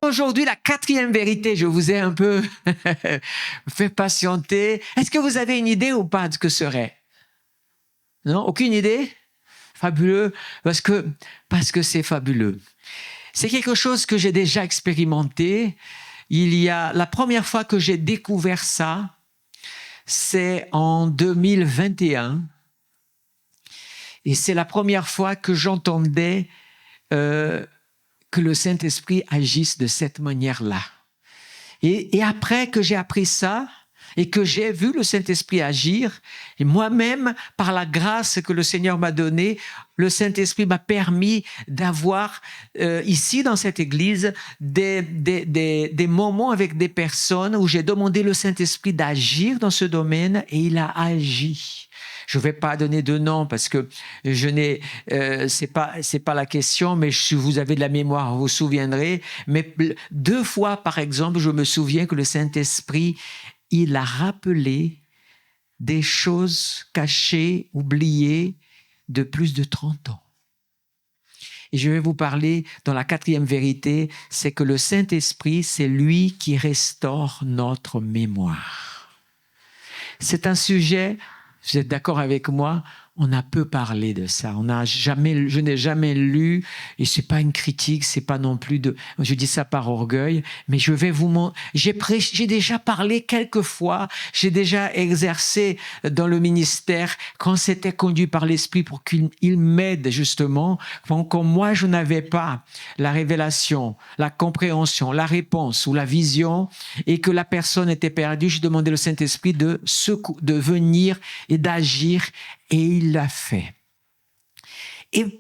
aujourd'hui, la quatrième vérité, je vous ai un peu fait patienter. Est-ce que vous avez une idée ou pas de ce que serait? Non, aucune idée? Fabuleux, parce que c'est fabuleux. C'est quelque chose que j'ai déjà expérimenté. La première fois que j'ai découvert ça, c'est en 2021. Et c'est la première fois que j'entendais que le Saint-Esprit agisse de cette manière-là. Et après que j'ai appris ça, et que j'ai vu le Saint-Esprit agir, et moi-même, par la grâce que le Seigneur m'a donnée, le Saint-Esprit m'a permis d'avoir ici dans cette église des moments avec des personnes où j'ai demandé le Saint-Esprit d'agir dans ce domaine et il a agi. Je ne vais pas donner de nom parce que c'est pas la question, mais si vous avez de la mémoire, vous vous souviendrez. Mais 2 fois, par exemple, je me souviens que le Saint-Esprit, il a rappelé des choses cachées, oubliées de plus de 30 ans. Et je vais vous parler dans la 4e vérité, c'est que le Saint-Esprit, c'est lui qui restaure notre mémoire. C'est un sujet, vous êtes d'accord avec moi, on a peu parlé de ça. Je n'ai jamais lu, et c'est pas une critique, c'est pas non plus je dis ça par orgueil, mais je vais vous montrer. J'ai déjà parlé quelques fois, j'ai déjà exercé dans le ministère quand c'était conduit par l'Esprit pour qu'il m'aide justement. Quand moi je n'avais pas la révélation, la compréhension, la réponse ou la vision, et que la personne était perdue, je demandais au Saint-Esprit de venir et d'agir. Et il l'a fait. Et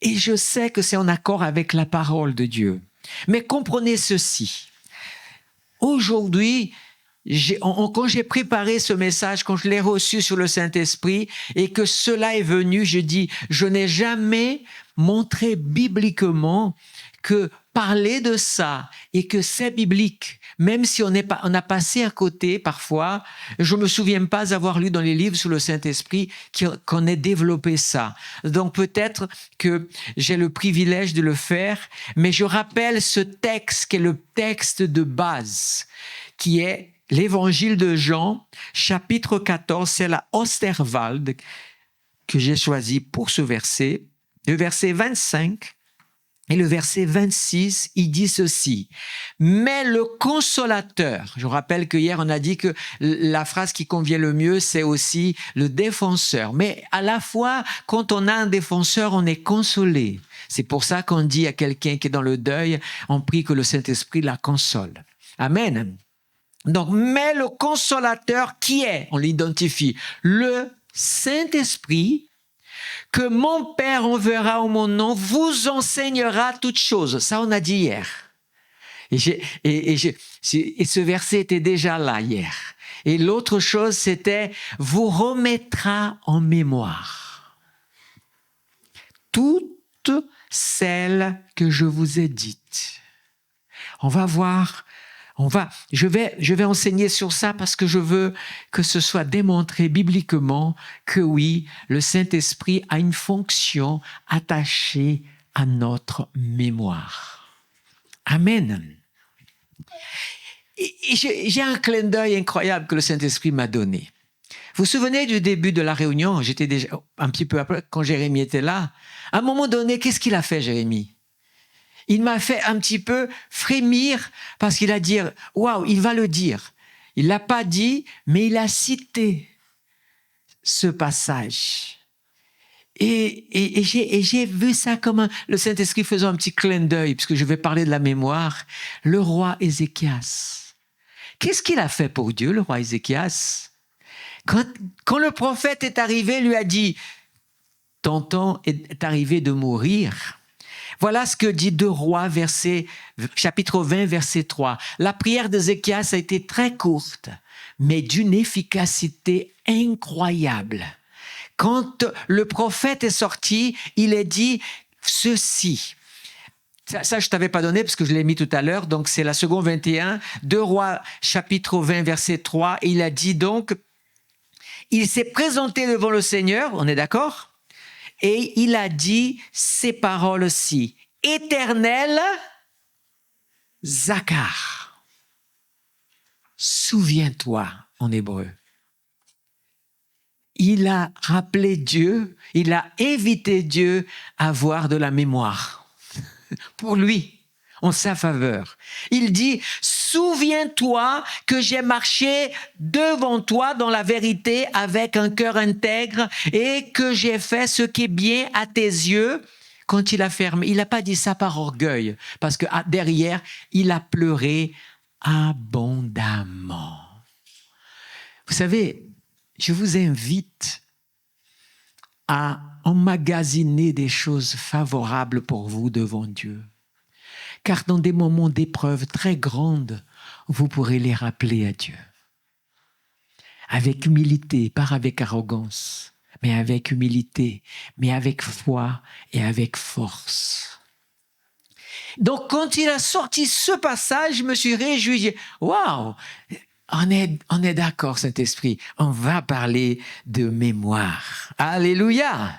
je sais que c'est en accord avec la parole de Dieu. Mais comprenez ceci. Aujourd'hui, quand j'ai préparé ce message, quand je l'ai reçu sur le Saint-Esprit et que cela est venu, je dis, je n'ai jamais montré bibliquement que parler de ça et que c'est biblique, même si on a passé à côté parfois, je me souviens pas avoir lu dans les livres sur le Saint-Esprit qu'on ait développé ça. Donc peut-être que j'ai le privilège de le faire, mais je rappelle ce texte qui est le texte de base, qui est l'Évangile de Jean, chapitre 14, c'est la Osterwald que j'ai choisi pour ce verset, le verset 25. Et le verset 26, il dit ceci. Mais le consolateur, je rappelle que hier on a dit que la phrase qui convient le mieux, c'est aussi le défenseur. Mais à la fois, quand on a un défenseur, on est consolé. C'est pour ça qu'on dit à quelqu'un qui est dans le deuil, on prie que le Saint-Esprit la console. Amen. Donc, mais le consolateur qui est, on l'identifie, le Saint-Esprit, que mon Père enverra en mon nom, vous enseignera toutes choses. Ça, on a dit hier. Et ce verset était déjà là hier. Et l'autre chose, c'était « vous remettra en mémoire toutes celles que je vous ai dites. » On va voir. Je vais enseigner sur ça parce que je veux que ce soit démontré bibliquement que oui, le Saint-Esprit a une fonction attachée à notre mémoire. Amen. Et j'ai un clin d'œil incroyable que le Saint-Esprit m'a donné. Vous vous souvenez du début de la réunion? J'étais déjà un petit peu après, quand Jérémie était là. À un moment donné, qu'est-ce qu'il a fait, Jérémie? Il m'a fait un petit peu frémir parce qu'il a dit « Waouh, il va le dire ». Il ne l'a pas dit, mais il a cité ce passage. Et j'ai vu ça comme le Saint-Esprit faisant un petit clin d'œil, puisque je vais parler de la mémoire. Le roi Ézéchias. Qu'est-ce qu'il a fait pour Dieu, le roi Ézéchias? Quand le prophète est arrivé, il lui a dit « Ton temps est arrivé de mourir ». Voilà ce que dit 2 Rois, chapitre 20, verset 3. La prière d'Ézéchias a été très courte, mais d'une efficacité incroyable. Quand le prophète est sorti, il a dit ceci. Ça, je ne t'avais pas donné parce que je l'ai mis tout à l'heure. Donc, c'est la seconde 21, 2 Rois, chapitre 20, verset 3. Et il a dit donc, il s'est présenté devant le Seigneur, on est d'accord ? Et il a dit ces paroles-ci. Éternel, Zakar. Souviens-toi en hébreu. Il a rappelé Dieu, il a invité Dieu à avoir de la mémoire pour lui, en sa faveur. Il dit, souviens-toi que j'ai marché devant toi dans la vérité avec un cœur intègre et que j'ai fait ce qui est bien à tes yeux. Quand il a fermé, il n'a pas dit ça par orgueil, parce que derrière, il a pleuré abondamment. Vous savez, je vous invite à emmagasiner des choses favorables pour vous devant Dieu. Car dans des moments d'épreuve très grandes, vous pourrez les rappeler à Dieu. Avec humilité, pas avec arrogance, mais avec humilité, mais avec foi et avec force. Donc quand il a sorti ce passage, je me suis réjoui, j'ai dit, waouh! On est d'accord, Saint-Esprit. On va parler de mémoire. Alléluia.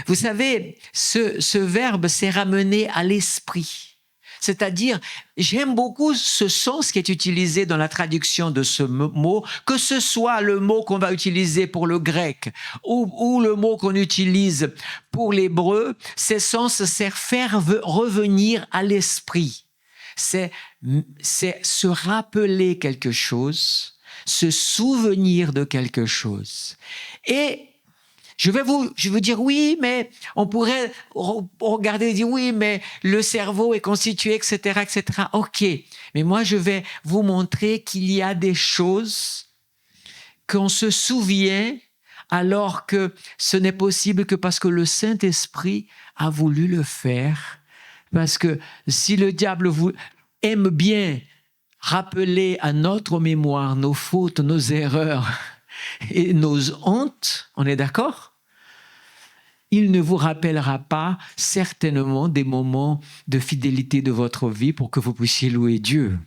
Vous savez, ce verbe s'est ramené à l'esprit. C'est-à-dire, j'aime beaucoup ce sens qui est utilisé dans la traduction de ce mot, que ce soit le mot qu'on va utiliser pour le grec ou le mot qu'on utilise pour l'hébreu, ce sens c'est faire revenir à l'esprit. C'est se rappeler quelque chose, se souvenir de quelque chose. Et je vais vous dire oui, mais on pourrait regarder et dire oui, mais le cerveau est constitué, etc., etc. OK, mais moi je vais vous montrer qu'il y a des choses qu'on se souvient alors que ce n'est possible que parce que le Saint-Esprit a voulu le faire. Parce que si le diable aime bien rappeler à notre mémoire nos fautes, nos erreurs et nos hontes, on est d'accord ? Il ne vous rappellera pas certainement des moments de fidélité de votre vie pour que vous puissiez louer Dieu.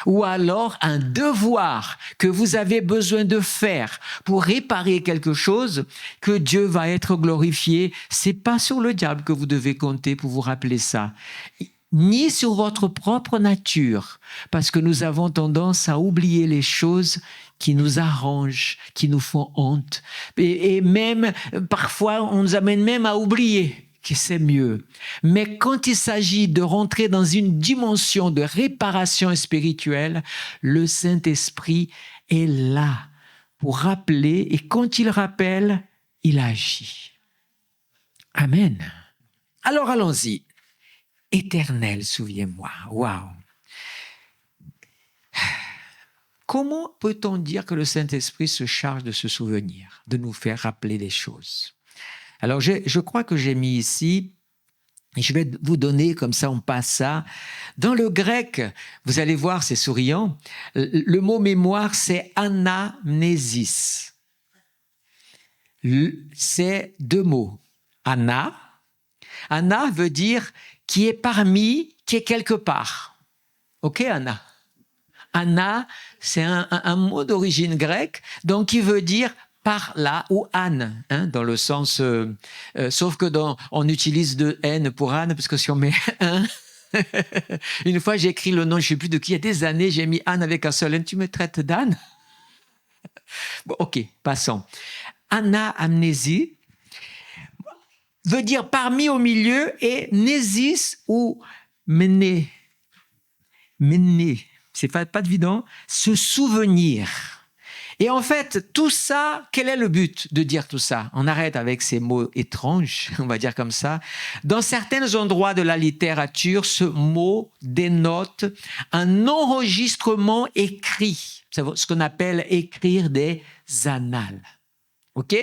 Ou alors un devoir que vous avez besoin de faire pour réparer quelque chose, que Dieu va être glorifié. C'est pas sur le diable que vous devez compter pour vous rappeler ça, ni sur votre propre nature, parce que nous avons tendance à oublier les choses qui nous arrangent, qui nous font honte. Et même, parfois, on nous amène même à oublier que c'est mieux. Mais quand il s'agit de rentrer dans une dimension de réparation spirituelle, le Saint-Esprit est là pour rappeler, et quand il rappelle, il agit. Amen. Alors allons-y. Éternel, souviens-moi. Waouh. Comment peut-on dire que le Saint-Esprit se charge de se souvenir, de nous faire rappeler des choses? Alors, je crois que j'ai mis ici, et je vais vous donner, comme ça on passe ça. Dans le grec, vous allez voir, c'est souriant, le mot mémoire, c'est anamnésis. C'est deux mots. Ana. Ana veut dire qui est parmi, qui est quelque part. Ok, Ana? Ana, c'est un mot d'origine grecque, donc qui veut dire par là ou Anne, hein, dans le sens, sauf que on utilise de N pour Anne, parce que si on met un, une fois j'ai écrit le nom, je ne sais plus de qui, il y a des années, j'ai mis Anne avec un seul N, tu me traites d'Anne? Bon, ok, passons. Anamnésie veut dire parmi au milieu, et nésis ou méné, c'est pas évident, se souvenir. Et en fait, tout ça, quel est le but de dire tout ça? On arrête avec ces mots étranges, on va dire comme ça. Dans certains endroits de la littérature, ce mot dénote un enregistrement écrit. C'est ce qu'on appelle écrire des annales. OK?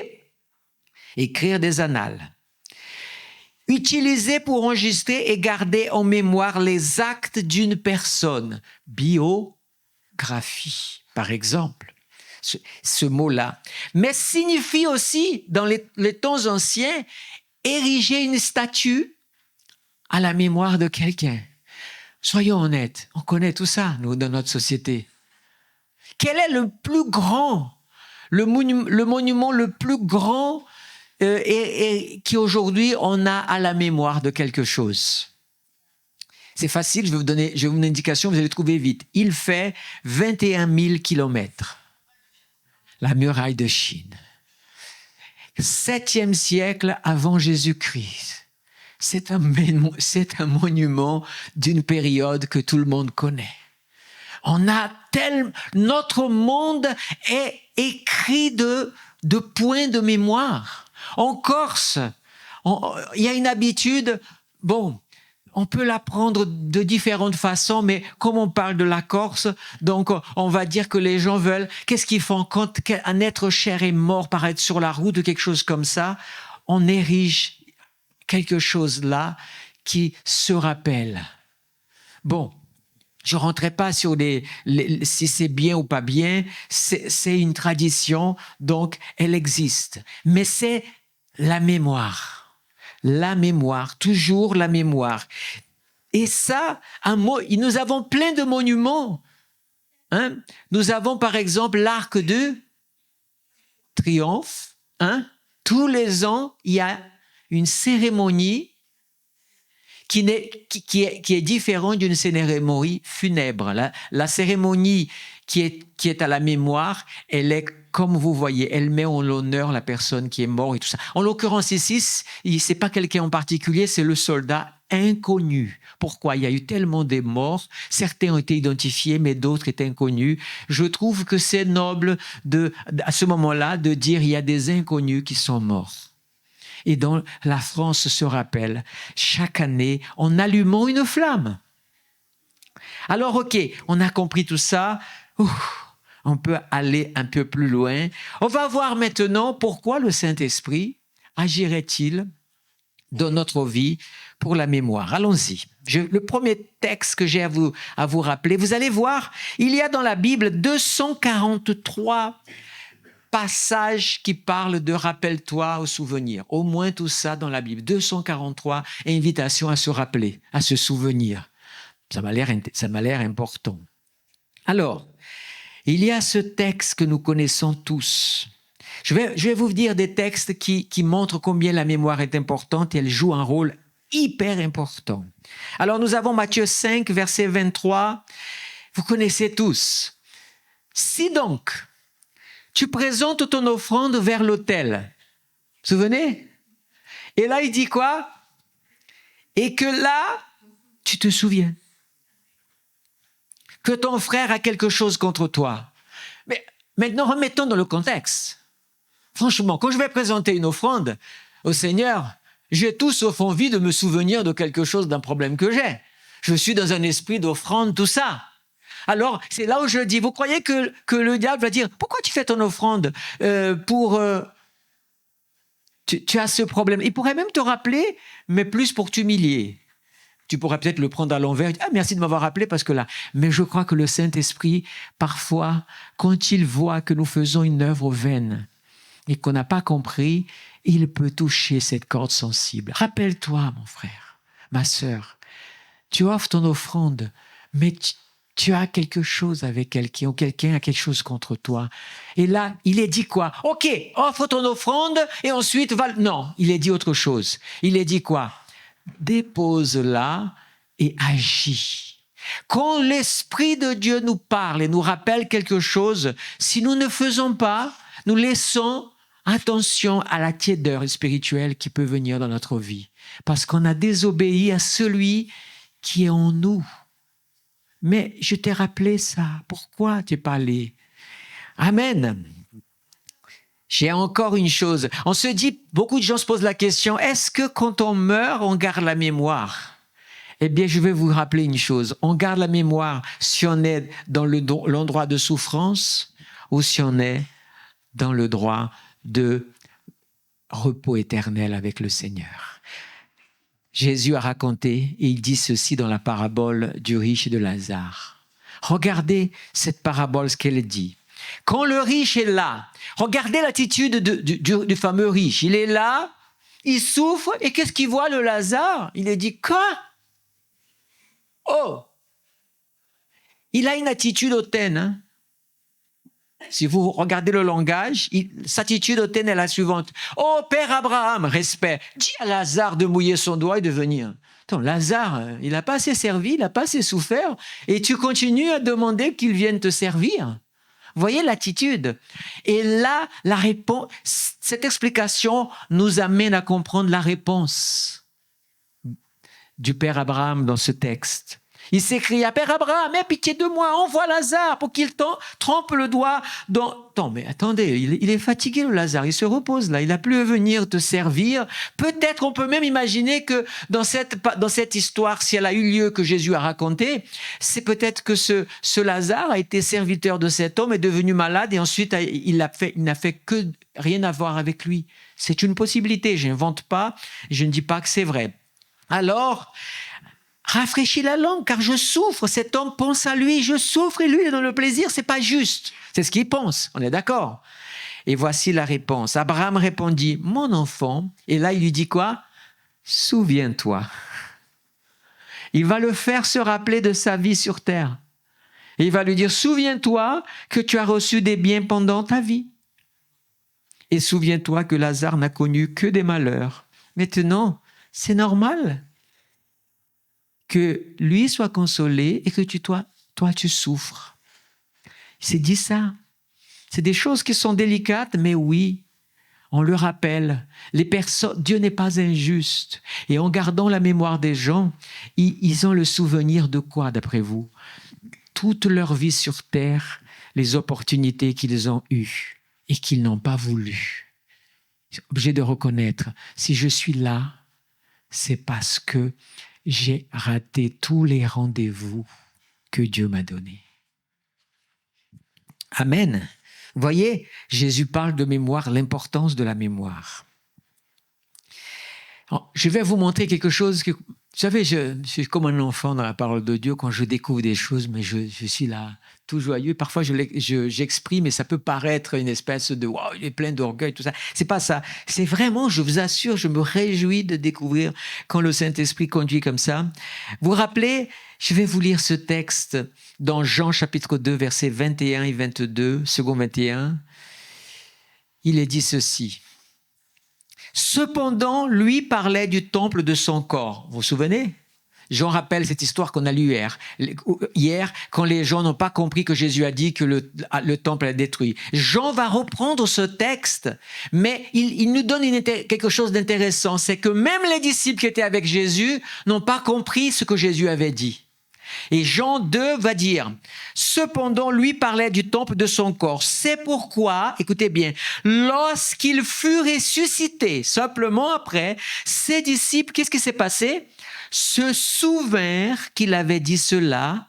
Écrire des annales. Utilisé pour enregistrer et garder en mémoire les actes d'une personne. Biographie, par exemple. Ce mot-là. Mais signifie aussi, dans les temps anciens, ériger une statue à la mémoire de quelqu'un. Soyons honnêtes, on connaît tout ça, nous, dans notre société. Quel est le plus grand, le monument le plus grand et qui aujourd'hui on a à la mémoire de quelque chose? C'est facile, je vais vous donner une indication, vous allez trouver vite. Il fait 21 000 kilomètres. La muraille de Chine. 7e siècle avant Jésus-Christ. C'est un monument d'une période que tout le monde connaît. Notre monde est écrit de points de mémoire. En Corse, il y a une habitude, on peut l'apprendre de différentes façons, mais comme on parle de la Corse, donc on va dire que les gens veulent, qu'est-ce qu'ils font quand un être cher est mort, paraître sur la route ou quelque chose comme ça, on érige quelque chose là qui se rappelle. Je ne rentrerai pas sur si c'est bien ou pas bien, c'est une tradition, donc elle existe. Mais c'est la mémoire. La mémoire, toujours la mémoire. Et ça, nous avons plein de monuments. Nous avons par exemple l'Arc de Triomphe. Tous les ans, il y a une cérémonie qui est différente d'une cérémonie funèbre. La cérémonie qui est à la mémoire, elle est, comme vous voyez, elle met en l'honneur la personne qui est morte et tout ça. En l'occurrence ici, c'est pas quelqu'un en particulier, c'est le soldat inconnu. Pourquoi? Il y a eu tellement de morts, certains ont été identifiés, mais d'autres étaient inconnus. Je trouve que c'est noble à ce moment-là de dire il y a des inconnus qui sont morts. Et donc la France se rappelle chaque année en allumant une flamme. Alors ok, on a compris tout ça. On peut aller un peu plus loin. On va voir maintenant pourquoi le Saint-Esprit agirait-il dans notre vie pour la mémoire. Allons-y. Le premier texte que j'ai à vous rappeler, vous allez voir, il y a dans la Bible 243 passages qui parlent de rappelle-toi au souvenir. Au moins tout ça dans la Bible. 243 invitations à se rappeler, à se souvenir. Ça m'a l'air important. Alors, il y a ce texte que nous connaissons tous. Je vais vous dire des textes qui montrent combien la mémoire est importante et elle joue un rôle hyper important. Alors, nous avons Matthieu 5, verset 23. Vous connaissez tous. Si donc, tu présentes ton offrande vers l'autel. Vous vous souvenez? Et là, il dit quoi? Et que là, tu te souviens que ton frère a quelque chose contre toi. Mais maintenant, remettons dans le contexte. Franchement, quand je vais présenter une offrande au Seigneur, j'ai tout sauf envie de me souvenir de quelque chose, d'un problème que j'ai. Je suis dans un esprit d'offrande, tout ça. Alors, c'est là où je dis, vous croyez que le diable va dire, pourquoi tu fais ton offrande tu as ce problème. Il pourrait même te rappeler, mais plus pour t'humilier. Tu pourrais peut-être le prendre à l'envers. Ah, merci de m'avoir rappelé parce que là. Mais je crois que le Saint-Esprit, parfois, quand il voit que nous faisons une œuvre vaine et qu'on n'a pas compris, il peut toucher cette corde sensible. Rappelle-toi, mon frère, ma sœur, tu offres ton offrande, mais tu as quelque chose avec quelqu'un ou quelqu'un a quelque chose contre toi. Et là, il est dit quoi? Ok, offre ton offrande et ensuite va... Non, il est dit autre chose. Il est dit quoi? Dépose-la et agis. Quand l'Esprit de Dieu nous parle et nous rappelle quelque chose, si nous ne faisons pas, nous laissons attention à la tiédeur spirituelle qui peut venir dans notre vie. Parce qu'on a désobéi à celui qui est en nous. Mais je t'ai rappelé ça. Pourquoi tu n'es pas allé? Amen. J'ai encore une chose. On se dit, beaucoup de gens se posent la question, est-ce que quand on meurt, on garde la mémoire? Eh bien, je vais vous rappeler une chose. On garde la mémoire si on est dans l'endroit de souffrance ou si on est dans le droit de repos éternel avec le Seigneur. Jésus a raconté, et il dit ceci dans la parabole du riche et de Lazare. Regardez cette parabole, ce qu'elle dit. Quand le riche est là, regardez l'attitude du fameux riche. Il est là, il souffre, et qu'est-ce qu'il voit, le Lazare? Il est dit, quoi? Oh! Il a une attitude hautaine. Si vous regardez le langage, sa attitude hautaine est la suivante. Oh, Père Abraham, respect, dis à Lazare de mouiller son doigt et de venir. Attends, Lazare, il n'a pas assez servi, il n'a pas assez souffert, et tu continues à demander qu'il vienne te servir. Voyez l'attitude. Et là, la réponse, cette explication nous amène à comprendre la réponse du Père Abraham dans ce texte. Il s'écria, Père Abraham, aie pitié de moi, envoie Lazare pour qu'il trempe le doigt dans... Attends, mais attendez, il est fatigué le Lazare, il se repose là, il n'a plus à venir te servir. Peut-être on peut même imaginer que dans cette histoire, si elle a eu lieu que Jésus a raconté, c'est peut-être que ce Lazare a été serviteur de cet homme, est devenu malade et ensuite il n'a fait que rien à voir avec lui. C'est une possibilité, je n'invente pas, je ne dis pas que c'est vrai. Alors... rafraîchis la langue, car je souffre. Cet homme pense à lui, je souffre et lui il est dans le plaisir, c'est pas juste. C'est ce qu'il pense, on est d'accord. Et voici la réponse. Abraham répondit, mon enfant, et là il lui dit quoi? Souviens-toi. Il va le faire se rappeler de sa vie sur terre. Et il va lui dire, souviens-toi que tu as reçu des biens pendant ta vie. Et souviens-toi que Lazare n'a connu que des malheurs. Maintenant, c'est normal que lui soit consolé et que toi, tu souffres. Il s'est dit ça. C'est des choses qui sont délicates, mais oui, on le rappelle. Dieu n'est pas injuste. Et en gardant la mémoire des gens, ils ont le souvenir de quoi, d'après vous? Toute leur vie sur terre, les opportunités qu'ils ont eues et qu'ils n'ont pas voulu. Ils sont obligés de reconnaître, si je suis là, c'est parce que j'ai raté tous les rendez-vous que Dieu m'a donnés. Amen. Vous voyez, Jésus parle de mémoire, l'importance de la mémoire. Alors, je vais vous montrer quelque chose que... Vous savez, je suis comme un enfant dans la parole de Dieu quand je découvre des choses, mais je suis là, tout joyeux. Parfois, j'exprime et ça peut paraître une espèce de « wow, il est plein d'orgueil », tout ça. C'est pas ça. C'est vraiment, je vous assure, je me réjouis de découvrir quand le Saint-Esprit conduit comme ça. Vous vous rappelez, je vais vous lire ce texte dans Jean chapitre 2, versets 21 et 22, second 21. Il est dit ceci. Cependant, lui parlait du temple de son corps. Vous vous souvenez? Jean rappelle cette histoire qu'on a lue hier, quand les gens n'ont pas compris que Jésus a dit que le temple est détruit. Jean va reprendre ce texte, mais il nous donne quelque chose d'intéressant. C'est que même les disciples qui étaient avec Jésus n'ont pas compris ce que Jésus avait dit. Et Jean 2 va dire, cependant lui parlait du temple de son corps. C'est pourquoi, écoutez bien, lorsqu'il fut ressuscité, simplement après, ses disciples, qu'est-ce qui s'est passé? Se souvinrent qu'il avait dit cela,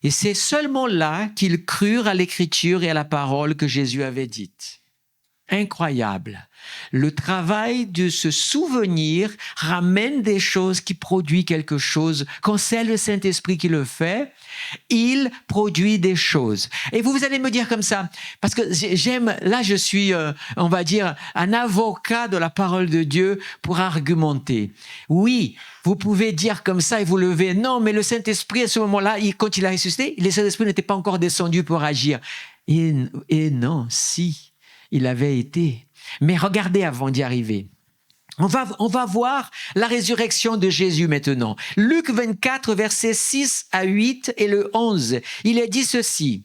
et c'est seulement là qu'ils crurent à l'écriture et à la parole que Jésus avait dite. Incroyable. Le travail de se souvenir ramène des choses qui produisent quelque chose. Quand c'est le Saint-Esprit qui le fait, il produit des choses. Et vous allez me dire comme ça, parce que là je suis, on va dire, un avocat de la parole de Dieu pour argumenter. Oui, vous pouvez dire comme ça et vous levez. Non, mais le Saint-Esprit, à ce moment-là, quand il a ressuscité, le Saint-Esprit n'était pas encore descendu pour agir. Et non, si. Il avait été. Mais regardez avant d'y arriver. On va voir la résurrection de Jésus maintenant. Luc 24, versets 6 à 8 et le 11. Il est dit ceci.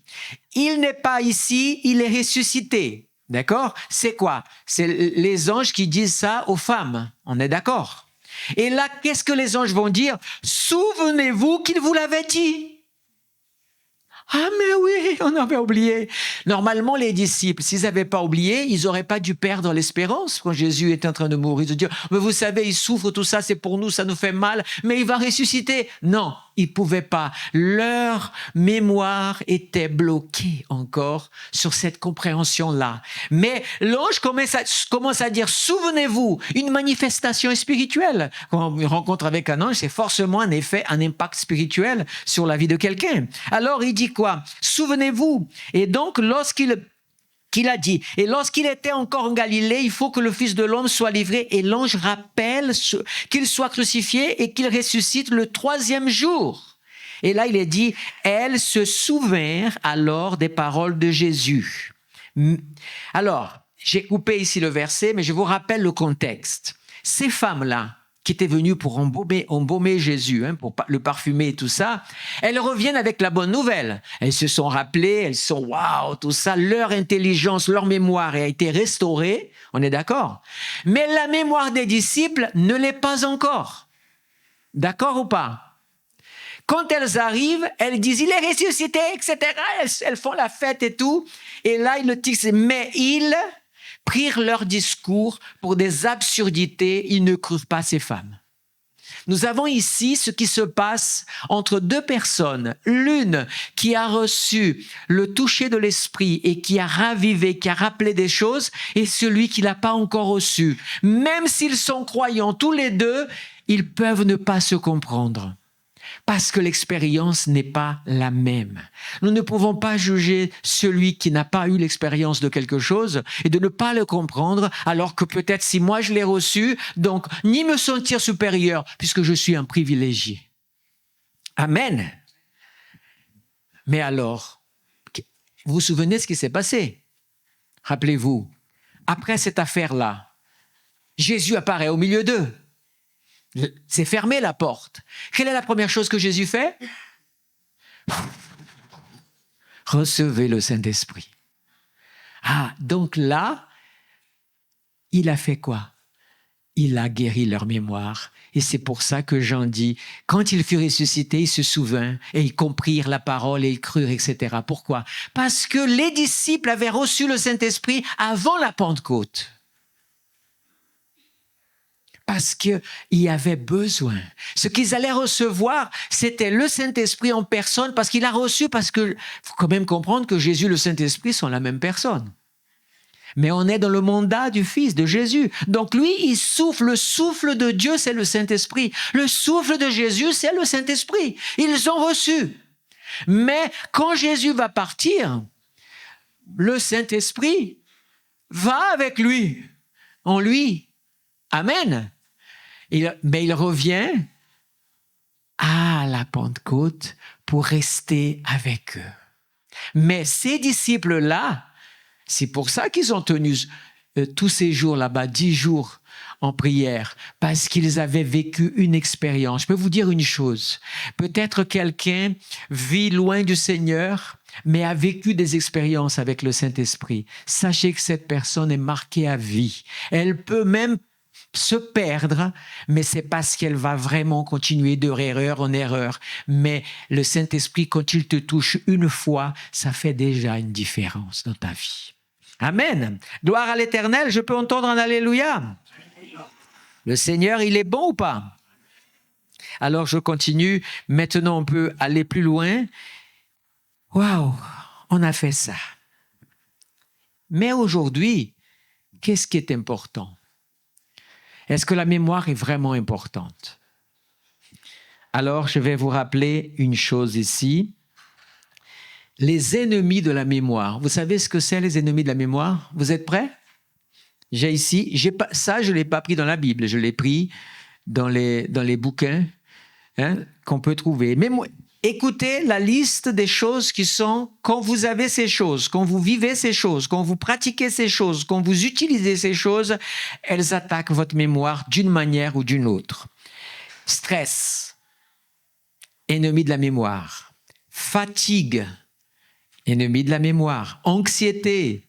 Il n'est pas ici, il est ressuscité. D'accord? C'est quoi? C'est les anges qui disent ça aux femmes. On est d'accord? Et là, qu'est-ce que les anges vont dire? Souvenez-vous qu'il vous l'avait dit. Ah mais oui, on avait oublié. Normalement, les disciples, s'ils n'avaient pas oublié, ils n'auraient pas dû perdre l'espérance quand Jésus était en train de mourir. Ils se dire, mais vous savez, il souffre, tout ça, c'est pour nous, ça nous fait mal, mais il va ressusciter. Non, ils ne pouvaient pas. Leur mémoire était bloquée encore sur cette compréhension-là. Mais l'ange commence à dire, souvenez-vous, une manifestation spirituelle. Quand on rencontre avec un ange, c'est forcément un effet, un impact spirituel sur la vie de quelqu'un. Alors, il dit quoi? Souvenez-vous. Et donc, qu'il a dit, et lorsqu'il était encore en Galilée, il faut que le Fils de l'homme soit livré, et l'ange rappelle qu'il soit crucifié et qu'il ressuscite le 3e jour. Et là, il est dit, elles se souvinrent alors des paroles de Jésus. Alors, j'ai coupé ici le verset, mais je vous rappelle le contexte. Ces femmes-là, qui étaient venues pour embaumer Jésus, pour le parfumer et tout ça, elles reviennent avec la bonne nouvelle. Elles se sont rappelées, elles sont waouh, tout ça, leur intelligence, leur mémoire a été restaurée, on est d'accord? Mais la mémoire des disciples ne l'est pas encore. D'accord ou pas? Quand elles arrivent, elles disent, il est ressuscité, etc. Elles font la fête et tout. Et là, le texte, mais ils prirent leur discours pour des absurdités, ils ne crurent pas ces femmes. Nous avons ici ce qui se passe entre deux personnes. L'une qui a reçu le toucher de l'esprit et qui a ravivé, qui a rappelé des choses, et celui qui l'a pas encore reçu. Même s'ils sont croyants tous les deux, ils peuvent ne pas se comprendre. Parce que l'expérience n'est pas la même. Nous ne pouvons pas juger celui qui n'a pas eu l'expérience de quelque chose et de ne pas le comprendre, alors que peut-être si moi je l'ai reçu, donc ni me sentir supérieur, puisque je suis un privilégié. Amen. Mais alors, vous vous souvenez de ce qui s'est passé? Rappelez-vous, après cette affaire-là, Jésus apparaît au milieu d'eux. C'est fermé la porte. Quelle est la première chose que Jésus fait? Recevez le Saint-Esprit. Ah, donc là, il a fait quoi? Il a guéri leur mémoire. Et c'est pour ça que Jean dit, quand il fut ressuscité, il se souvint et ils comprirent la parole et ils crurent, etc. Pourquoi? Parce que les disciples avaient reçu le Saint-Esprit avant la Pentecôte. Parce qu'il y avait besoin. Ce qu'ils allaient recevoir, c'était le Saint-Esprit en personne, parce qu'il a reçu, parce que faut quand même comprendre que Jésus et le Saint-Esprit sont la même personne. Mais on est dans le mandat du Fils de Jésus. Donc lui, il souffle. Le souffle de Dieu, c'est le Saint-Esprit. Le souffle de Jésus, c'est le Saint-Esprit. Ils ont reçu. Mais quand Jésus va partir, le Saint-Esprit va avec lui, en lui. Amen. Mais il revient à la Pentecôte pour rester avec eux. Mais ces disciples-là, c'est pour ça qu'ils ont tenu tous ces jours là-bas, 10 jours en prière, parce qu'ils avaient vécu une expérience. Je peux vous dire une chose, peut-être quelqu'un vit loin du Seigneur, mais a vécu des expériences avec le Saint-Esprit. Sachez que cette personne est marquée à vie. Elle peut même se perdre, mais c'est parce qu'elle va vraiment continuer d'erreur en erreur. Mais le Saint-Esprit, quand il te touche une fois, ça fait déjà une différence dans ta vie. Amen. Gloire à l'Éternel. Je peux entendre un Alléluia. Le Seigneur, il est bon ou pas? Alors je continue. Maintenant, on peut aller plus loin. Waouh, on a fait ça. Mais aujourd'hui, qu'est-ce qui est important? Est-ce que la mémoire est vraiment importante? Alors, je vais vous rappeler une chose ici. Les ennemis de la mémoire. Vous savez ce que c'est, les ennemis de la mémoire? Vous êtes prêts? J'ai ici, ça, je ne l'ai pas pris dans la Bible, je l'ai pris dans les bouquins qu'on peut trouver. Mais écoutez la liste des choses qui sont, quand vous avez ces choses, quand vous vivez ces choses, quand vous pratiquez ces choses, quand vous utilisez ces choses, elles attaquent votre mémoire d'une manière ou d'une autre. Stress, ennemi de la mémoire. Fatigue, ennemi de la mémoire. Anxiété,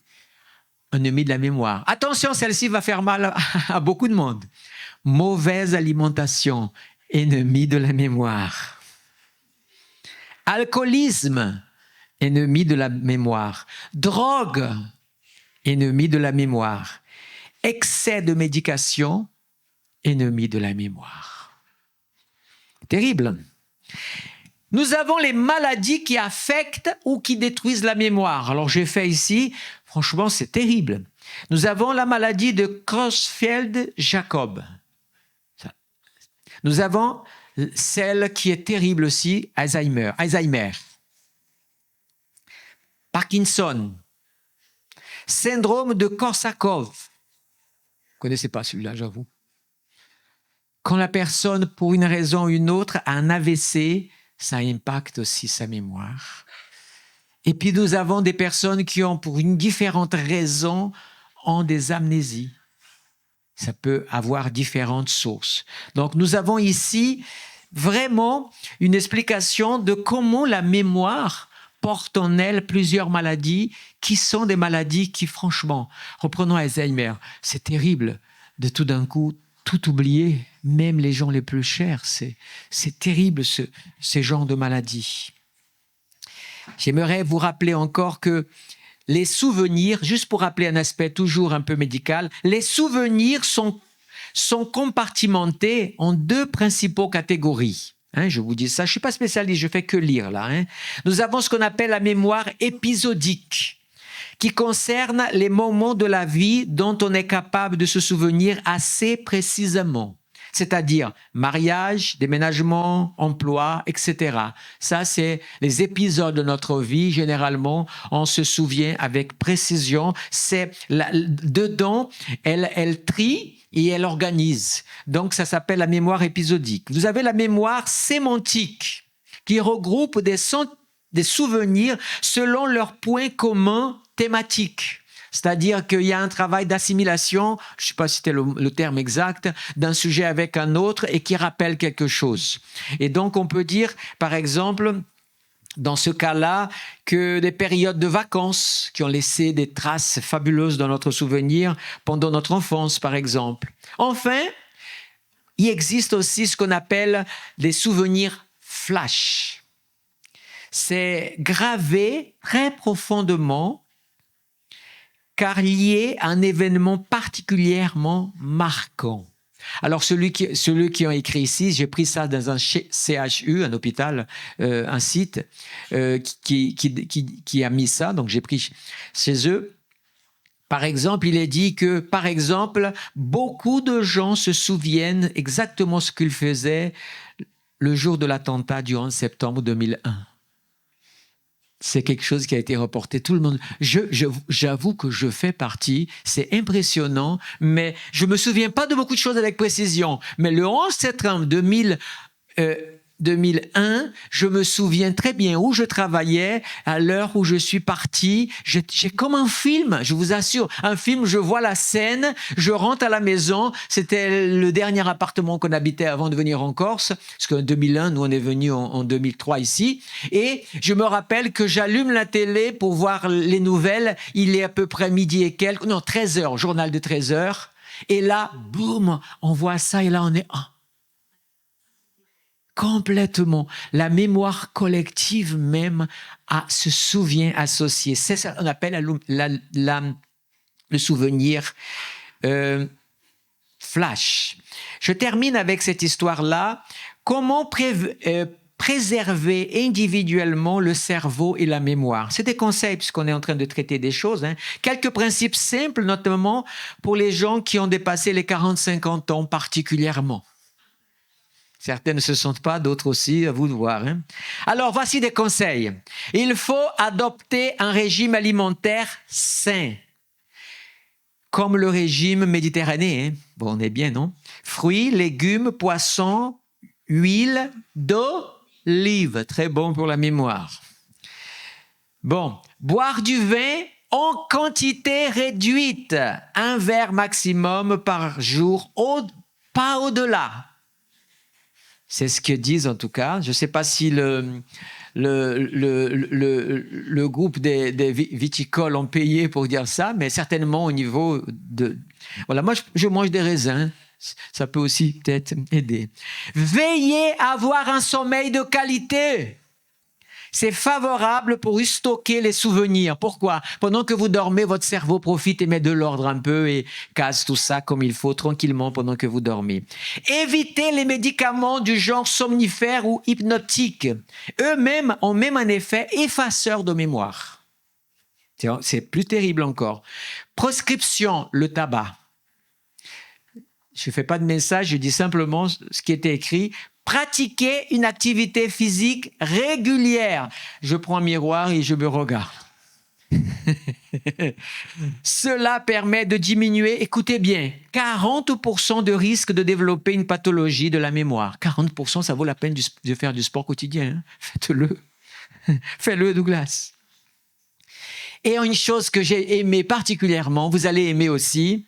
ennemi de la mémoire. Attention, celle-ci va faire mal à beaucoup de monde. Mauvaise alimentation, ennemi de la mémoire. Alcoolisme, ennemi de la mémoire. Drogue, ennemi de la mémoire. Excès de médication, ennemi de la mémoire. Terrible. Nous avons les maladies qui affectent ou qui détruisent la mémoire. Alors j'ai fait ici, franchement c'est terrible. Nous avons la maladie de Creutzfeldt-Jakob. Nous avons celle qui est terrible aussi, Alzheimer. Parkinson. Syndrome de Korsakoff. Vous ne connaissez pas celui-là, j'avoue. Quand la personne, pour une raison ou une autre, a un AVC, ça impacte aussi sa mémoire. Et puis nous avons des personnes qui ont, pour une différente raison, ont des amnésies. Ça peut avoir différentes sources. Donc nous avons ici vraiment une explication de comment la mémoire porte en elle plusieurs maladies qui sont des maladies qui, franchement, reprenons Alzheimer, c'est terrible de tout d'un coup tout oublier, même les gens les plus chers. C'est terrible ces genres de maladies. J'aimerais vous rappeler encore que les souvenirs, juste pour rappeler un aspect toujours un peu médical, les souvenirs sont compartimentés en deux principaux catégories. Je vous dis ça, je ne suis pas spécialiste, je fais que lire là. Nous avons ce qu'on appelle la mémoire épisodique, qui concerne les moments de la vie dont on est capable de se souvenir assez précisément. C'est-à-dire mariage, déménagement, emploi, etc. Ça, c'est les épisodes de notre vie. Généralement, on se souvient avec précision. Dedans, elle trie et elle organise. Donc, ça s'appelle la mémoire épisodique. Vous avez la mémoire sémantique qui regroupe des souvenirs selon leurs points communs thématiques. C'est-à-dire qu'il y a un travail d'assimilation, je ne sais pas si c'était le terme exact, d'un sujet avec un autre et qui rappelle quelque chose. Et donc, on peut dire, par exemple, dans ce cas-là, que des périodes de vacances qui ont laissé des traces fabuleuses dans notre souvenir pendant notre enfance, par exemple. Enfin, il existe aussi ce qu'on appelle des souvenirs flash. C'est gravé très profondément car lié à un événement particulièrement marquant. Alors, ceux qui ont écrit ici, j'ai pris ça dans un CHU, un hôpital, un site qui a mis ça, donc j'ai pris chez eux. Par exemple, il est dit que, par exemple, beaucoup de gens se souviennent exactement ce qu'ils faisaient le jour de l'attentat du 11 septembre 2001. C'est quelque chose qui a été reporté. Tout le monde. J'avoue que je fais partie. C'est impressionnant, mais je me souviens pas de beaucoup de choses avec précision. Mais le 11 septembre 2001, je me souviens très bien où je travaillais, à l'heure où je suis parti. J'ai comme un film, je vous assure. Un film, je vois la scène, je rentre à la maison. C'était le dernier appartement qu'on habitait avant de venir en Corse. Parce qu'en 2001, nous, on est venus en 2003 ici. Et je me rappelle que j'allume la télé pour voir les nouvelles. Il est à peu près midi et quelques. Non, 13 heures, journal de 13 heures. Et là, boum, on voit ça et là, on est... Complètement. La mémoire collective même se souvient associé. C'est ça qu'on appelle le souvenir flash. Je termine avec cette histoire-là. Comment préserver individuellement le cerveau et la mémoire? C'est des conseils puisqu'on est en train de traiter des choses. Quelques principes simples, notamment pour les gens qui ont dépassé les 40-50 ans particulièrement. Certains ne se sentent pas, d'autres aussi, à vous de voir. Alors, voici des conseils. Il faut adopter un régime alimentaire sain, comme le régime méditerranéen. Bon, on est bien, non? Fruits, légumes, poissons, huile d'olive. Très bon pour la mémoire. Bon, boire du vin en quantité réduite. Un verre maximum par jour, pas au-delà. C'est ce que disent en tout cas. Je ne sais pas si le groupe des viticoles ont payé pour dire ça, mais certainement au niveau de... Voilà, moi je mange des raisins, ça peut aussi peut-être aider. Veillez à avoir un sommeil de qualité. C'est favorable pour stocker les souvenirs. Pourquoi? Pendant que vous dormez, votre cerveau profite et met de l'ordre un peu et casse tout ça comme il faut, tranquillement, pendant que vous dormez. Évitez les médicaments du genre somnifères ou hypnotiques. Eux-mêmes ont même un effet effaceur de mémoire. C'est plus terrible encore. Proscription, le tabac. Je ne fais pas de message, je dis simplement ce qui était écrit. Pratiquer une activité physique régulière. Je prends un miroir et je me regarde. Cela permet de diminuer, écoutez bien, 40% de risque de développer une pathologie de la mémoire. 40%, ça vaut la peine de faire du sport quotidien. Hein? Faites-le. Faites-le, Douglas. Et une chose que j'ai aimée particulièrement, vous allez aimer aussi,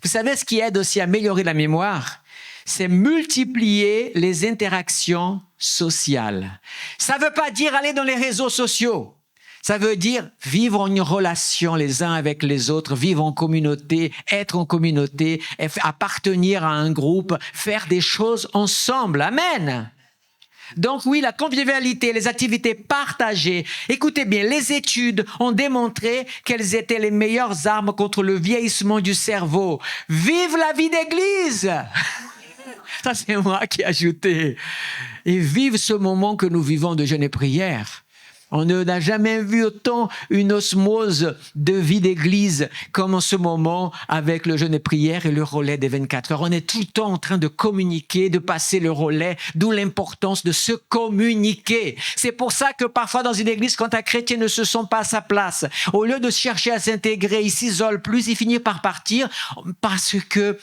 vous savez ce qui aide aussi à améliorer la mémoire? C'est multiplier les interactions sociales. Ça ne veut pas dire aller dans les réseaux sociaux. Ça veut dire vivre en une relation les uns avec les autres, vivre en communauté, être en communauté, appartenir à un groupe, faire des choses ensemble. Amen. Donc oui, la convivialité, les activités partagées. Écoutez bien, les études ont démontré quelles étaient les meilleures armes contre le vieillissement du cerveau. Vive la vie d'église! Ça, c'est moi qui ai ajouté. Et vive ce moment que nous vivons de jeûne et prière. On n'a jamais vu autant une osmose de vie d'église comme en ce moment avec le jeûne et prière et le relais des 24 heures. On est tout le temps en train de communiquer, de passer le relais, d'où l'importance de se communiquer. C'est pour ça que parfois dans une église, quand un chrétien ne se sent pas à sa place, au lieu de chercher à s'intégrer, il s'isole plus, il finit par partir parce que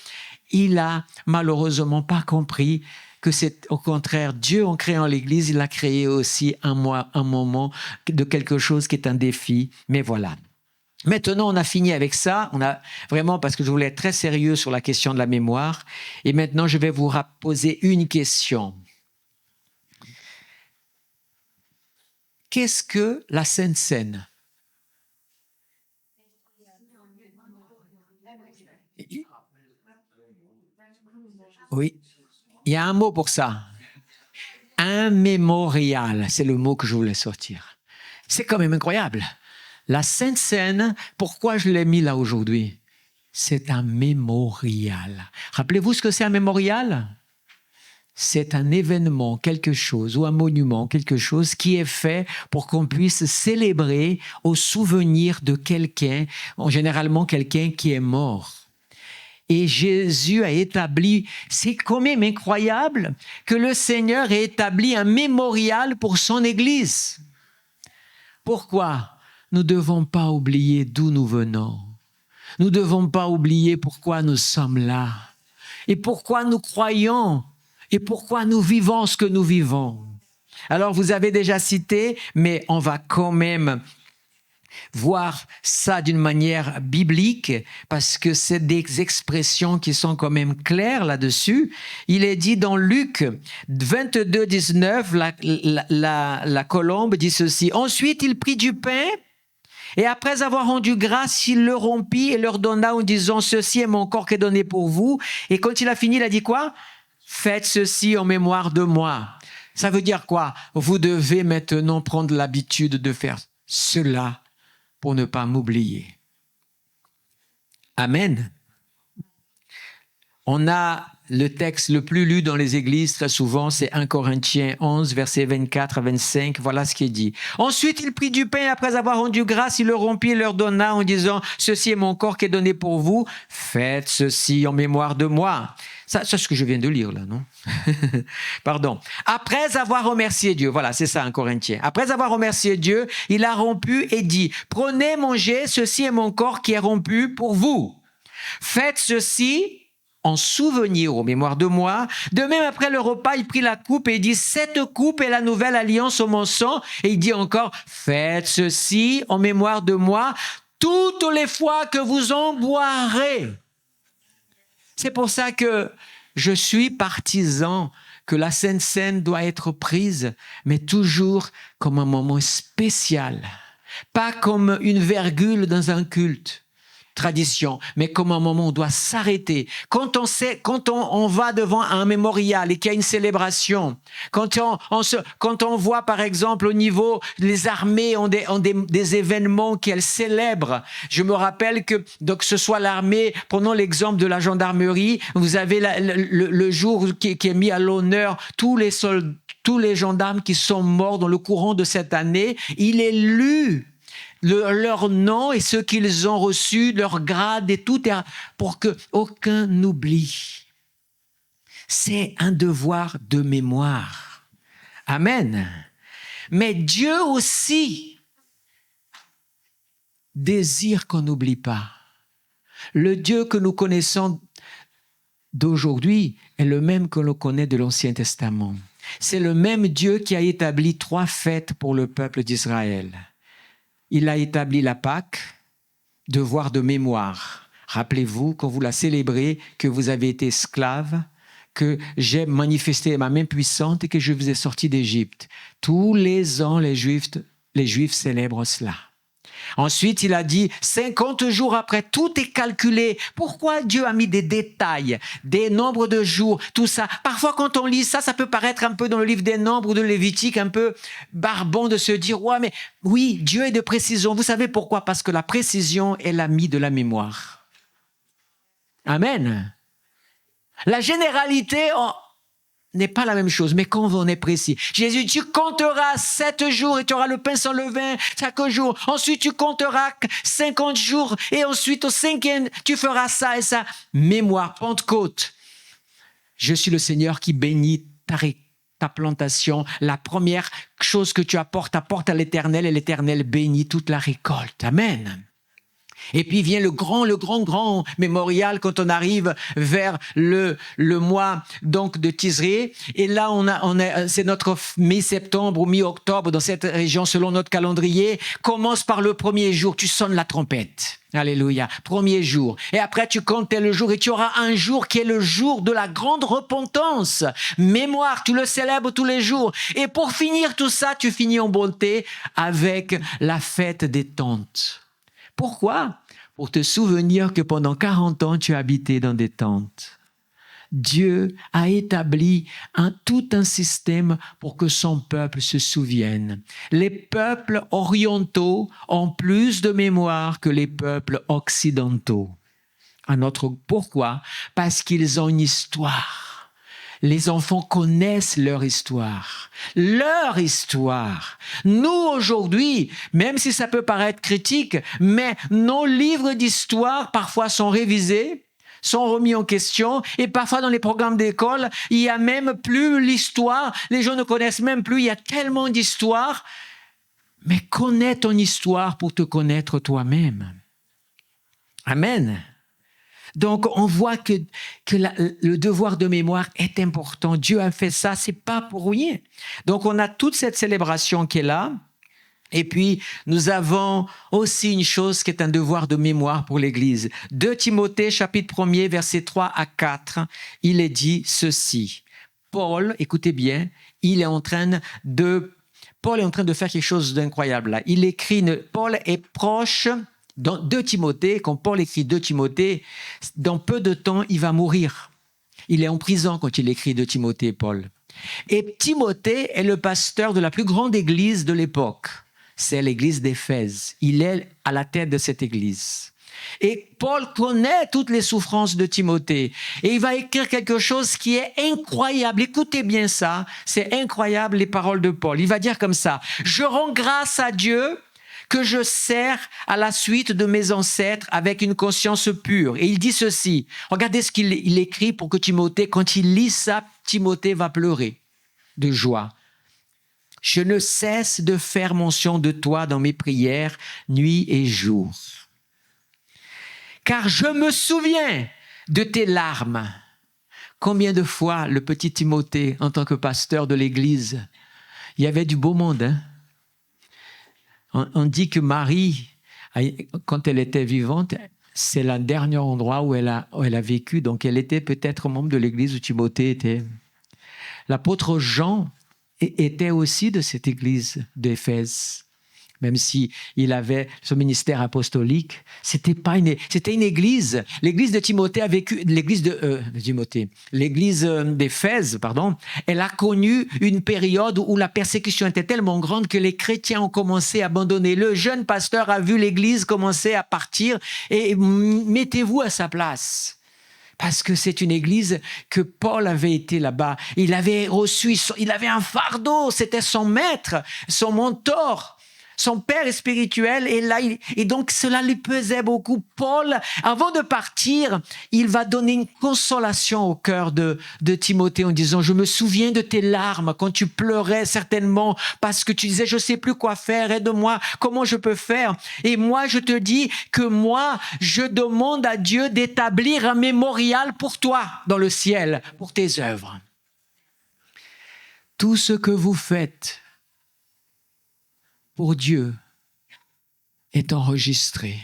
il a malheureusement pas compris que c'est au contraire, Dieu en créant l'Église, il a créé aussi un moment de quelque chose qui est un défi. Mais voilà. Maintenant, on a fini avec ça. On a vraiment, parce que je voulais être très sérieux sur la question de la mémoire. Et maintenant, je vais vous poser une question. Qu'est-ce que la Sainte Seine? Oui. Il y a un mot pour ça. Un mémorial, c'est le mot que je voulais sortir. C'est quand même incroyable. La Sainte Seine, pourquoi je l'ai mis là aujourd'hui? C'est un mémorial. Rappelez-vous ce que c'est un mémorial? C'est un événement, quelque chose, ou un monument, quelque chose qui est fait pour qu'on puisse célébrer au souvenir de quelqu'un, généralement quelqu'un qui est mort. Et Jésus a établi, c'est quand même incroyable que le Seigneur ait établi un mémorial pour son Église. Pourquoi? Nous ne devons pas oublier d'où nous venons. Nous ne devons pas oublier pourquoi nous sommes là. Et pourquoi nous croyons. Et pourquoi nous vivons ce que nous vivons. Alors vous avez déjà cité, mais on va quand même voir ça d'une manière biblique, parce que c'est des expressions qui sont quand même claires là-dessus. Il est dit dans Luc 22, 19, la colombe dit ceci. Ensuite, il prit du pain, et après avoir rendu grâce, il le rompit et leur donna en disant, ceci est mon corps qui est donné pour vous. Et quand il a fini, il a dit quoi? Faites ceci en mémoire de moi. Ça veut dire quoi? Vous devez maintenant prendre l'habitude de faire cela pour ne pas m'oublier. Amen. On a le texte le plus lu dans les églises très souvent, c'est 1 Corinthiens 11, versets 24 à 25. Voilà ce qui est dit. Ensuite, il prit du pain et après avoir rendu grâce, il le rompit et leur donna en disant, ceci est mon corps qui est donné pour vous. Faites ceci en mémoire de moi. Ça, c'est ce que je viens de lire là, non? Pardon. Après avoir remercié Dieu, voilà, c'est ça, 1 Corinthiens. Après avoir remercié Dieu, il a rompu et dit, prenez, mangez, ceci est mon corps qui est rompu pour vous. Faites ceci en souvenir, aux mémoires de moi. De même, après le repas, il prit la coupe et il dit, cette coupe est la nouvelle alliance au mon sang. Et il dit encore, faites ceci en mémoire de moi toutes les fois que vous en boirez. C'est pour ça que je suis partisan que la Sainte Seine doit être prise, mais toujours comme un moment spécial. Pas comme une virgule dans un culte, tradition, mais comme un moment où on doit s'arrêter. Quand on va devant un mémorial et qu'il y a une célébration, quand on voit par exemple au niveau, les armées ont des événements qu'elles célèbrent. Je me rappelle que, donc ce soit l'armée, prenons l'exemple de la gendarmerie, vous avez le jour qui est mis à l'honneur, tous les gendarmes qui sont morts dans le courant de cette année, il est lu leur nom et ce qu'ils ont reçu, leur grade et tout, pour qu'aucun n'oublie. C'est un devoir de mémoire. Amen. Mais Dieu aussi désire qu'on n'oublie pas. Le Dieu que nous connaissons d'aujourd'hui est le même que l'on connaît de l'Ancien Testament. C'est le même Dieu qui a établi 3 fêtes pour le peuple d'Israël. Il a établi la Pâque, devoir de mémoire. Rappelez-vous, quand vous la célébrez, que vous avez été esclaves, que j'ai manifesté ma main puissante et que je vous ai sortis d'Égypte. Tous les ans, les Juifs célèbrent cela. Ensuite, il a dit, 50 jours après, tout est calculé. Pourquoi Dieu a mis des détails, des nombres de jours, tout ça? Parfois, quand on lit ça, ça peut paraître un peu dans le livre des Nombres ou de Lévitique, un peu barbant de se dire, ouais, mais oui, Dieu est de précision. Vous savez pourquoi? Parce que la précision est l'ami de la mémoire. Amen. La généralité n'est pas la même chose, mais quand on est précis. Jésus, tu compteras 7 jours et tu auras le pain sans levain chaque jour. Ensuite, tu compteras 50 jours et ensuite, au 5e, tu feras ça et ça. Mémoire, Pentecôte. Je suis le Seigneur qui bénit ta plantation. La première chose que tu apporte à l'Éternel et l'Éternel bénit toute la récolte. Amen. Et puis vient le grand mémorial quand on arrive vers le mois donc de Tisré. Et là, c'est notre mi-septembre ou mi-octobre dans cette région selon notre calendrier. Commence par le premier jour, tu sonnes la trompette. Alléluia. Premier jour. Et après, tu comptes tel jour et tu auras un jour qui est le jour de la grande repentance. Mémoire, tu le célèbres tous les jours. Et pour finir tout ça, tu finis en bonté avec la fête des tentes. Pourquoi? Pour te souvenir que pendant 40 ans, tu as habité dans des tentes. Dieu a établi tout un système pour que son peuple se souvienne. Les peuples orientaux ont plus de mémoire que les peuples occidentaux. Pourquoi? Parce qu'ils ont une histoire. Les enfants connaissent leur histoire. Leur histoire. Nous, aujourd'hui, même si ça peut paraître critique, mais nos livres d'histoire, parfois, sont révisés, sont remis en question, et parfois, dans les programmes d'école, il n'y a même plus l'histoire. Les gens ne connaissent même plus. Il y a tellement d'histoires. Mais connais ton histoire pour te connaître toi-même. Amen. Donc, on voit que le devoir de mémoire est important. Dieu a fait ça, c'est pas pour rien. Donc, on a toute cette célébration qui est là. Et puis, nous avons aussi une chose qui est un devoir de mémoire pour l'Église. 2 Timothée, chapitre 1er, versets 3 à 4, il est dit ceci. Paul, écoutez bien, Paul est en train de faire quelque chose d'incroyable là. Il écrit, Paul est proche... Dans 2 Timothée, quand Paul écrit 2 Timothée, dans peu de temps, il va mourir. Il est en prison quand il écrit 2 Timothée, Paul. Et Timothée est le pasteur de la plus grande église de l'époque. C'est l'église d'Éphèse. Il est à la tête de cette église. Et Paul connaît toutes les souffrances de Timothée. Et il va écrire quelque chose qui est incroyable. Écoutez bien ça. C'est incroyable les paroles de Paul. Il va dire comme ça. « Je rends grâce à Dieu que je sers à la suite de mes ancêtres avec une conscience pure. » Et il dit ceci. Regardez ce qu'il écrit pour que Timothée, quand il lit ça, Timothée va pleurer de joie. « Je ne cesse de faire mention de toi dans mes prières, nuit et jour. Car je me souviens de tes larmes. » Combien de fois le petit Timothée, en tant que pasteur de l'église, il y avait du beau monde, hein? On dit que Marie, quand elle était vivante, c'est le dernier endroit où elle a vécu. Donc, elle était peut-être membre de l'église où Timothée était. L'apôtre Jean était aussi de cette église d'Éphèse. Même si il avait son ministère apostolique, c'était une église. L'église de Timothée a vécu, l'église d'Éphèse, elle a connu une période où la persécution était tellement grande que les chrétiens ont commencé à abandonner. Le jeune pasteur a vu l'église commencer à partir et mettez-vous à sa place. Parce que c'est une église que Paul avait été là-bas. Il avait un fardeau, c'était son maître, son mentor. son père est spirituel et là, et donc cela lui pesait beaucoup. Paul, avant de partir, il va donner une consolation au cœur de Timothée en disant, je me souviens de tes larmes quand tu pleurais certainement parce que tu disais, je sais plus quoi faire, aide-moi, comment je peux faire? Et moi, je te dis que moi, je demande à Dieu d'établir un mémorial pour toi dans le ciel, pour tes œuvres. Tout ce que vous faites pour Dieu est enregistré.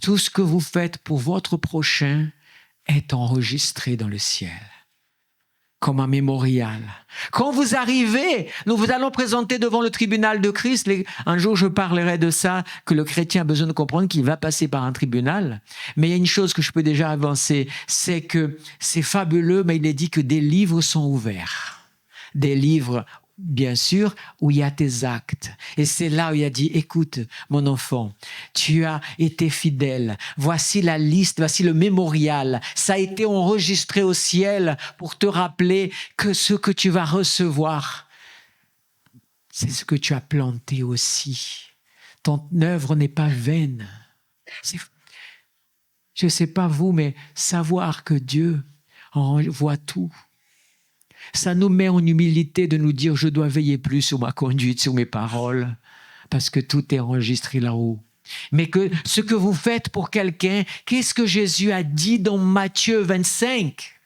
Tout ce que vous faites pour votre prochain est enregistré dans le ciel, comme un mémorial. Quand vous arrivez, nous vous allons présenter devant le tribunal de Christ. Un jour, je parlerai de ça, que le chrétien a besoin de comprendre qu'il va passer par un tribunal. Mais il y a une chose que je peux déjà avancer, c'est que c'est fabuleux, mais il est dit que des livres sont ouverts. Des livres, bien sûr, où il y a tes actes. Et c'est là où il a dit, écoute, mon enfant, tu as été fidèle. Voici la liste, voici le mémorial. Ça a été enregistré au ciel pour te rappeler que ce que tu vas recevoir, c'est ce que tu as planté aussi. Ton œuvre n'est pas vaine. Je ne sais pas vous, mais savoir que Dieu voit tout. Ça nous met en humilité de nous dire, je dois veiller plus sur ma conduite, sur mes paroles, parce que tout est enregistré là-haut. Mais que ce que vous faites pour quelqu'un, qu'est-ce que Jésus a dit dans Matthieu 25?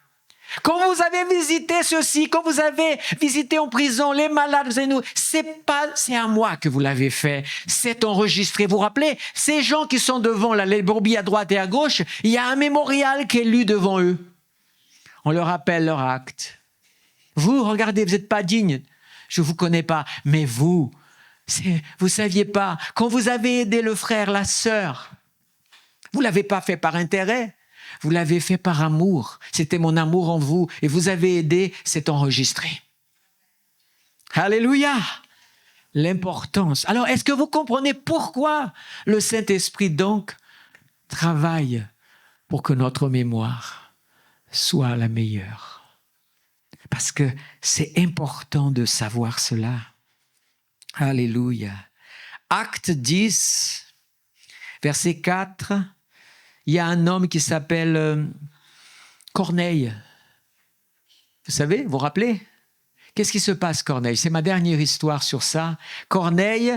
Quand vous avez visité ceci, quand vous avez visité en prison les malades, c'est à moi que vous l'avez fait. C'est enregistré. Vous vous rappelez, ces gens qui sont devant là, les brebis à droite et à gauche, il y a un mémorial qui est lu devant eux. On leur rappelle leur acte. Vous, regardez, vous n'êtes pas digne. Je ne vous connais pas. Mais vous ne saviez pas. Quand vous avez aidé le frère, la sœur, vous ne l'avez pas fait par intérêt. Vous l'avez fait par amour. C'était mon amour en vous. Et vous avez aidé, c'est enregistré. Alléluia! L'importance. Alors, est-ce que vous comprenez pourquoi le Saint-Esprit, donc, travaille pour que notre mémoire soit la meilleure? Parce que c'est important de savoir cela. Alléluia. Acte 10, verset 4, il y a un homme qui s'appelle Corneille. Vous savez, vous vous rappelez? Qu'est-ce qui se passe, Corneille? C'est ma dernière histoire sur ça. Corneille,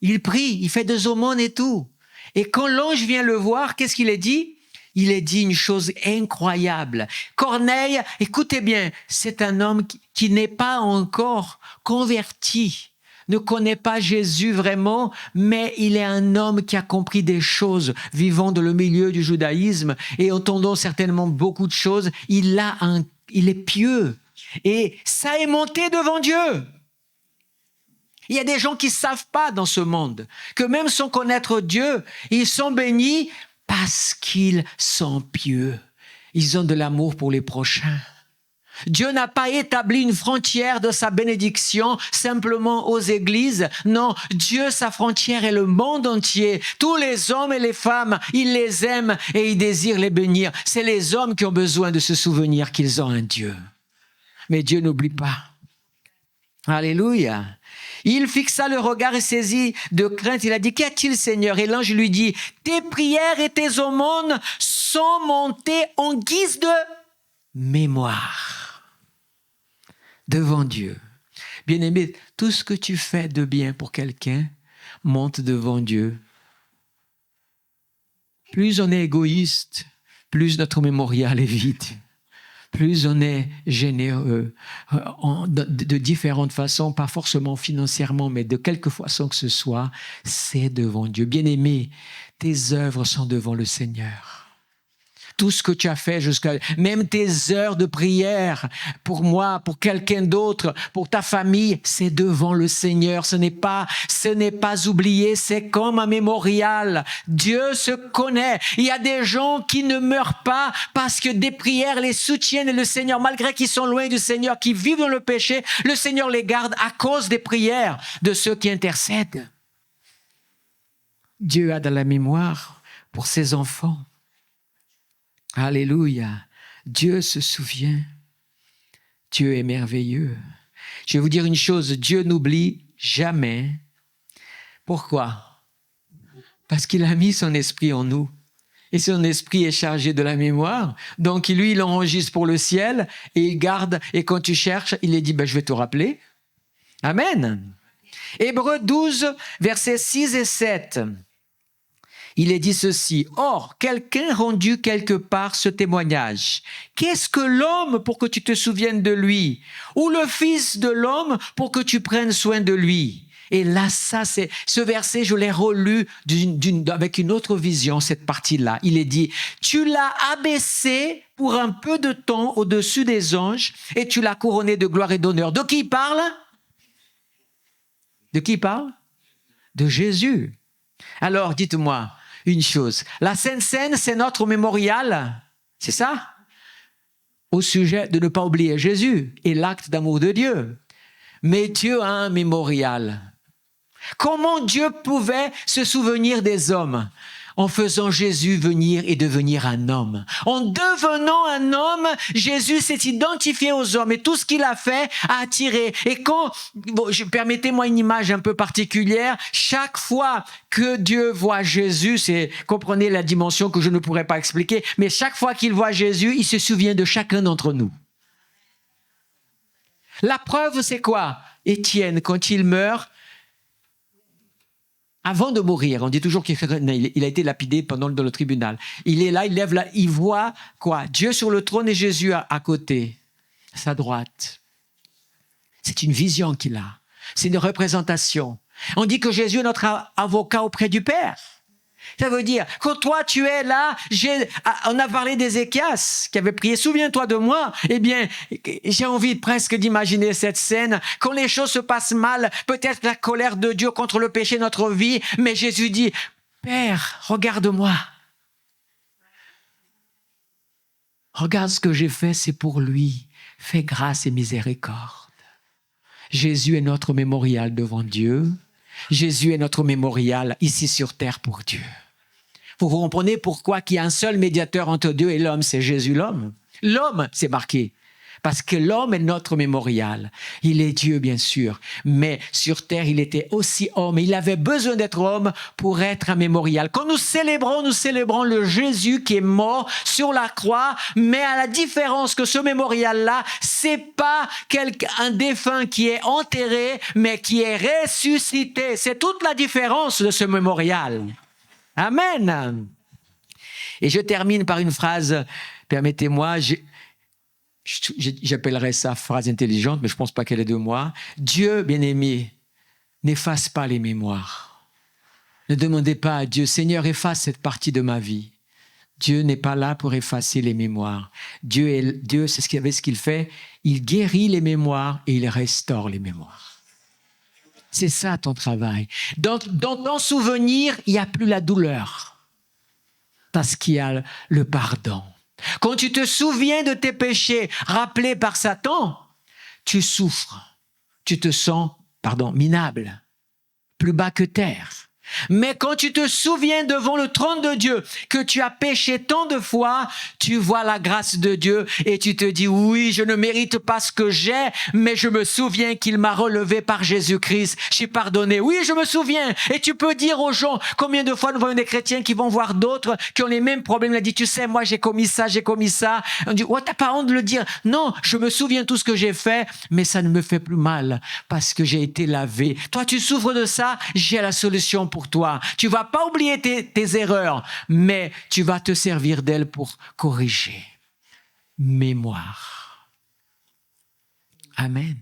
il prie, il fait des aumônes et tout. Et quand l'ange vient le voir, qu'est-ce qu'il est dit? Il est dit une chose incroyable. Corneille, écoutez bien, c'est un homme qui n'est pas encore converti, ne connaît pas Jésus vraiment, mais il est un homme qui a compris des choses, vivant dans le milieu du judaïsme et entendant certainement beaucoup de choses. Il est pieux et ça est monté devant Dieu. Il y a des gens qui ne savent pas dans ce monde que même sans connaître Dieu, ils sont bénis parce qu'ils sont pieux. Ils ont de l'amour pour les prochains. Dieu n'a pas établi une frontière de sa bénédiction simplement aux églises. Non, Dieu, sa frontière est le monde entier. Tous les hommes et les femmes, il les aime et il désire les bénir. C'est les hommes qui ont besoin de se souvenir qu'ils ont un Dieu. Mais Dieu n'oublie pas. Alléluia. Il fixa le regard et saisit de crainte. Il a dit, qu'y a-t-il, Seigneur? Et l'ange lui dit, tes prières et tes aumônes sont montées en guise de mémoire devant Dieu. Bien-aimé, tout ce que tu fais de bien pour quelqu'un monte devant Dieu. Plus on est égoïste, plus notre mémorial est vide. Plus on est généreux de différentes façons, pas forcément financièrement, mais de quelque façon que ce soit, c'est devant Dieu. Bien-aimé, tes œuvres sont devant le Seigneur. Tout ce que tu as fait même tes heures de prière pour moi, pour quelqu'un d'autre, pour ta famille, c'est devant le Seigneur. Ce n'est pas oublié, c'est comme un mémorial. Dieu se connaît. Il y a des gens qui ne meurent pas parce que des prières les soutiennent et le Seigneur, malgré qu'ils sont loin du Seigneur, qui vivent dans le péché, le Seigneur les garde à cause des prières de ceux qui intercèdent. Dieu a de la mémoire pour ses enfants. Alléluia. Dieu se souvient. Dieu est merveilleux. Je vais vous dire une chose, Dieu n'oublie jamais Pourquoi? Parce qu'il a mis son esprit en nous. Et son esprit est chargé de la mémoire. Donc, lui, il enregistre pour le ciel et il garde. Et quand tu cherches, il est dit, je vais te rappeler. Amen. Hébreux 12, versets 6 et 7. Il est dit ceci. Or, quelqu'un rendu quelque part ce témoignage. Qu'est-ce que l'homme pour que tu te souviennes de lui? Ou le fils de l'homme pour que tu prennes soin de lui? Et là, ce verset, je l'ai relu avec une autre vision, cette partie-là. Il est dit, tu l'as abaissé pour un peu de temps au-dessus des anges et tu l'as couronné de gloire et d'honneur. De qui il parle? De qui il parle? De Jésus. Alors, dites-moi une chose. La Sainte Seine, c'est notre mémorial. C'est ça? Au sujet de ne pas oublier Jésus et l'acte d'amour de Dieu. Mais Dieu a un mémorial. Comment Dieu pouvait se souvenir des hommes? En faisant Jésus venir et devenir un homme. En devenant un homme, Jésus s'est identifié aux hommes et tout ce qu'il a fait a attiré. Et permettez-moi une image un peu particulière, chaque fois que Dieu voit Jésus, comprenez la dimension que je ne pourrais pas expliquer, mais chaque fois qu'il voit Jésus, il se souvient de chacun d'entre nous. La preuve, c'est quoi? Étienne, quand il meurt, avant de mourir, on dit toujours qu'il a été lapidé dans le tribunal. Il est là, il voit quoi? Dieu sur le trône et Jésus à côté, à sa droite. C'est une vision qu'il a. C'est une représentation. On dit que Jésus est notre avocat auprès du Père. Ça veut dire, quand toi tu es là, on a parlé d'Ézéchias qui avait prié, souviens-toi de moi. Eh bien, j'ai envie presque d'imaginer cette scène. Quand les choses se passent mal, peut-être la colère de Dieu contre le péché de notre vie, mais Jésus dit, Père, regarde-moi. Regarde ce que j'ai fait, c'est pour lui. Fais grâce et miséricorde. Jésus est notre mémorial devant Dieu. Jésus est notre mémorial ici sur terre pour Dieu. Vous comprenez pourquoi qu'il y a un seul médiateur entre Dieu et l'homme, c'est Jésus l'homme. L'homme, c'est marqué. Parce que l'homme est notre mémorial. Il est Dieu, bien sûr. Mais sur terre, il était aussi homme. Il avait besoin d'être homme pour être un mémorial. Quand nous célébrons le Jésus qui est mort sur la croix. Mais à la différence que ce mémorial-là, c'est pas un défunt qui est enterré, mais qui est ressuscité. C'est toute la différence de ce mémorial. Amen. Et je termine par une phrase, permettez-moi, j'appellerais ça phrase intelligente, mais je ne pense pas qu'elle est de moi. Dieu, bien-aimé, n'efface pas les mémoires. Ne demandez pas à Dieu, Seigneur, efface cette partie de ma vie. Dieu n'est pas là pour effacer les mémoires. Dieu, c'est ce qu'il fait. Il guérit les mémoires et il restaure les mémoires. C'est ça ton travail. Dans ton souvenir, il n'y a plus la douleur. Parce qu'il y a le pardon. Quand tu te souviens de tes péchés rappelés par Satan, tu souffres. Tu te sens, minable, plus bas que terre. Mais quand tu te souviens devant le trône de Dieu que tu as péché tant de fois, tu vois la grâce de Dieu et tu te dis oui, je ne mérite pas ce que j'ai, mais je me souviens qu'il m'a relevé par Jésus-Christ. Je suis pardonné. Oui, je me souviens. Et tu peux dire aux gens, combien de fois nous voyons des chrétiens qui vont voir d'autres qui ont les mêmes problèmes. Il a dit, tu sais, moi j'ai commis ça. On dit, oh, t'as pas honte de le dire. Non, je me souviens de tout ce que j'ai fait, mais ça ne me fait plus mal parce que j'ai été lavé. Toi, tu souffres de ça, j'ai la solution pour toi. Tu vas pas oublier tes erreurs, mais tu vas te servir d'elles pour corriger. Mémoire. Amen.